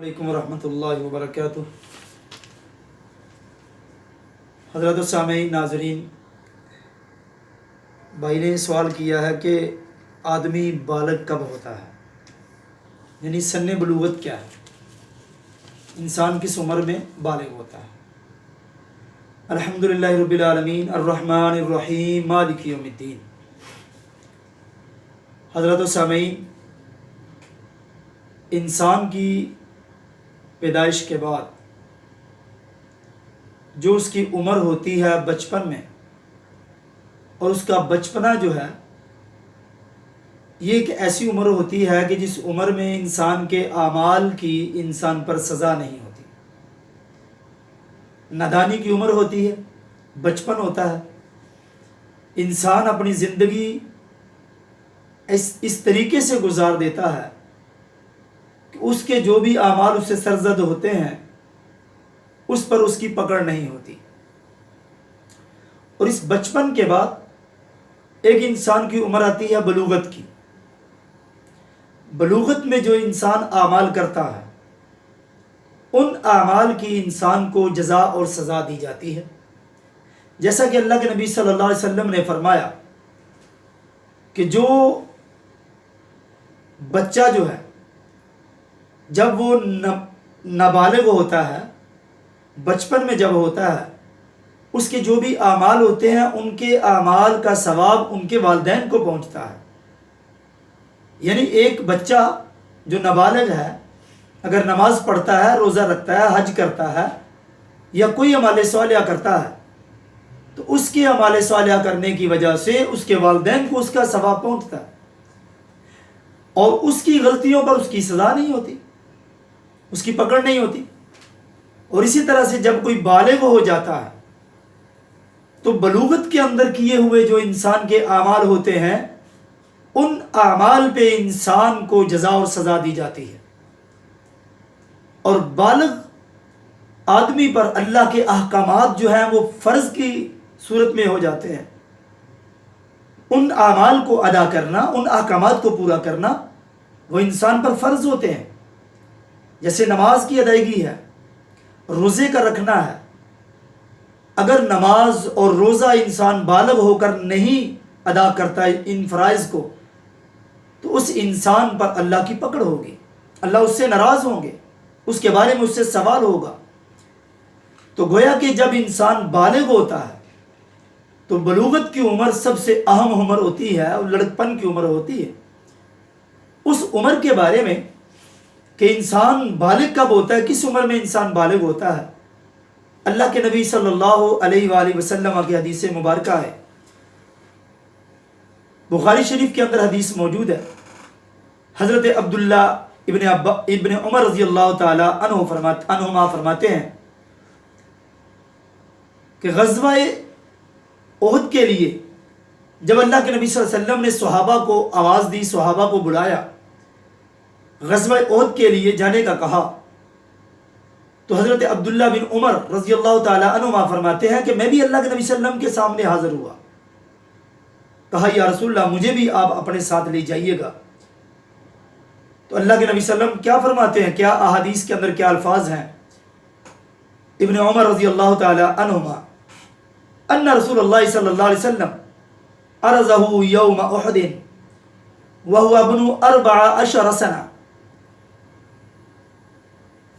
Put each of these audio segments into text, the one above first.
علیکم ورحمۃ اللہ وبرکاتہ۔ حضرت و سامعین ناظرین، بھائی نے سوال کیا ہے کہ آدمی بالغ کب ہوتا ہے، یعنی سن بلوغت کیا ہے، انسان کس عمر میں بالغ ہوتا ہے۔ الحمدللہ رب العالمین الرحمن الرحیم مالک یوم الدین۔ حضرت و سامعین، انسان کی پیدائش کے بعد جو اس کی عمر ہوتی ہے بچپن میں، اور اس کا بچپنا جو ہے یہ ایک ایسی عمر ہوتی ہے کہ جس عمر میں انسان کے اعمال کی انسان پر سزا نہیں ہوتی۔ نادانی کی عمر ہوتی ہے، بچپن ہوتا ہے، انسان اپنی زندگی اس طریقے سے گزار دیتا ہے کہ اس کے جو بھی اعمال اس سے سرزد ہوتے ہیں اس پر اس کی پکڑ نہیں ہوتی۔ اور اس بچپن کے بعد ایک انسان کی عمر آتی ہے بلوغت کی۔ بلوغت میں جو انسان اعمال کرتا ہے ان اعمال کی انسان کو جزا اور سزا دی جاتی ہے، جیسا کہ اللہ کے نبی صلی اللہ علیہ وسلم نے فرمایا کہ جو بچہ جو ہے جب وہ نابالغ ہوتا ہے، بچپن میں جب ہوتا ہے، اس کے جو بھی اعمال ہوتے ہیں ان کے اعمال کا ثواب ان کے والدین کو پہنچتا ہے۔ یعنی ایک بچہ جو نابالغ ہے اگر نماز پڑھتا ہے، روزہ رکھتا ہے، حج کرتا ہے یا کوئی اعمال صالحہ کرتا ہے تو اس کے اعمال صالحہ کرنے کی وجہ سے اس کے والدین کو اس کا ثواب پہنچتا ہے، اور اس کی غلطیوں پر اس کی سزا نہیں ہوتی، اس کی پکڑ نہیں ہوتی۔ اور اسی طرح سے جب کوئی بالغ ہو جاتا ہے تو بلوغت کے اندر کیے ہوئے جو انسان کے اعمال ہوتے ہیں ان اعمال پہ انسان کو جزا اور سزا دی جاتی ہے، اور بالغ آدمی پر اللہ کے احکامات جو ہیں وہ فرض کی صورت میں ہو جاتے ہیں۔ ان اعمال کو ادا کرنا، ان احکامات کو پورا کرنا وہ انسان پر فرض ہوتے ہیں، جیسے نماز کی ادائیگی ہے، روزے کا رکھنا ہے۔ اگر نماز اور روزہ انسان بالغ ہو کر نہیں ادا کرتا ان فرائض کو تو اس انسان پر اللہ کی پکڑ ہوگی، اللہ اس سے ناراض ہوں گے، اس کے بارے میں اس سے سوال ہوگا۔ تو گویا کہ جب انسان بالغ ہوتا ہے تو بلوغت کی عمر سب سے اہم عمر ہوتی ہے اور لڑکپن کی عمر ہوتی ہے۔ اس عمر کے بارے میں کہ انسان بالغ کب ہوتا ہے، کس عمر میں انسان بالغ ہوتا ہے، اللہ کے نبی صلی اللہ علیہ وآلہ وسلم کی حدیث مبارکہ ہے، بخاری شریف کے اندر حدیث موجود ہے۔ حضرت عبداللہ ابن عمر رضی اللہ تعالی عنہما فرماتے ہیں کہ غزوہ احد کے لیے جب اللہ کے نبی صلی اللہ علیہ وسلم نے صحابہ کو آواز دی، صحابہ کو بلایا، غزوہ احد کے لیے جانے کا کہا، تو حضرت عبداللہ بن عمر رضی اللہ تعالی عنہما فرماتے ہیں کہ میں بھی اللہ کے نبی صلی اللہ علیہ وسلم کے سامنے حاضر ہوا، کہا یا رسول اللہ مجھے بھی آپ اپنے ساتھ لے جائیے گا۔ تو اللہ کے نبی صلی اللہ علیہ وسلم کیا فرماتے ہیں، کیا احادیث کے اندر کیا الفاظ ہیں؟ ابن عمر رضی اللہ تعالی عنہما ان رسول اللہ صلی اللہ علیہ وسلم عرضه یوم احد وهو ابن 14 سنة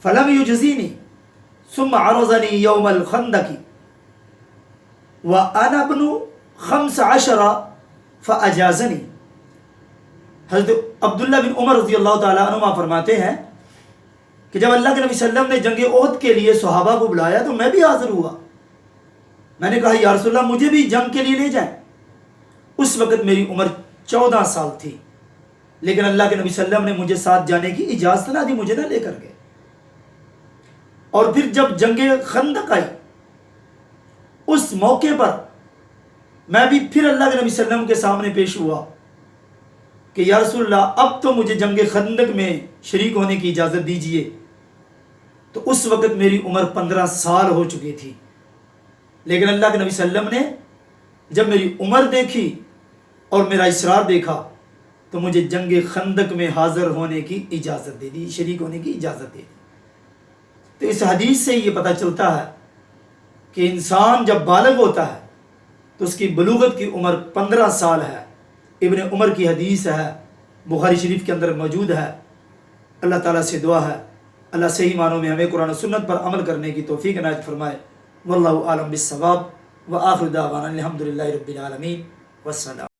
فلم يجزيني ثم عرضني يوم الخندق وأنا ابن 15 فأجازني۔ حضرت عبداللہ بن عمر رضی اللہ تعالیٰ عنہما فرماتے ہیں کہ جب اللہ کے نبی صلی اللہ علیہ وسلم نے جنگ احد کے لیے صحابہ کو بلایا تو میں بھی حاضر ہوا۔ میں نے کہا یا رسول اللہ مجھے بھی جنگ کے لیے لے جائیں۔ اس وقت میری عمر 14 سال تھی، لیکن اللہ کے نبی صلی اللہ علیہ وسلم نے مجھے ساتھ جانے کی اجازت نہ دی، مجھے نہ لے کر گئے۔ اور پھر جب جنگ خندق آئی اس موقع پر میں بھی پھر اللہ کے نبی صلی اللہ علیہ وسلم کے سامنے پیش ہوا کہ یا رسول اللہ اب تو مجھے جنگ خندق میں شریک ہونے کی اجازت دیجیے۔ تو اس وقت میری عمر 15 سال ہو چکی تھی، لیکن اللہ کے نبی صلی اللہ علیہ وسلم نے جب میری عمر دیکھی اور میرا اصرار دیکھا تو مجھے جنگ خندق میں حاضر ہونے کی اجازت دے دی، شریک ہونے کی اجازت دے دی۔ تو اس حدیث سے یہ پتہ چلتا ہے کہ انسان جب بالغ ہوتا ہے تو اس کی بلوغت کی عمر 15 سال ہے۔ ابن عمر کی حدیث ہے، بخاری شریف کے اندر موجود ہے۔ اللہ تعالیٰ سے دعا ہے اللہ صحیح معنوں میں ہمیں قرآن و سنت پر عمل کرنے کی توفیق عنایت فرمائے۔ واللہ اعلم بالصواب، وآخر دعوانا الحمدللہ رب العالمین، والسلام۔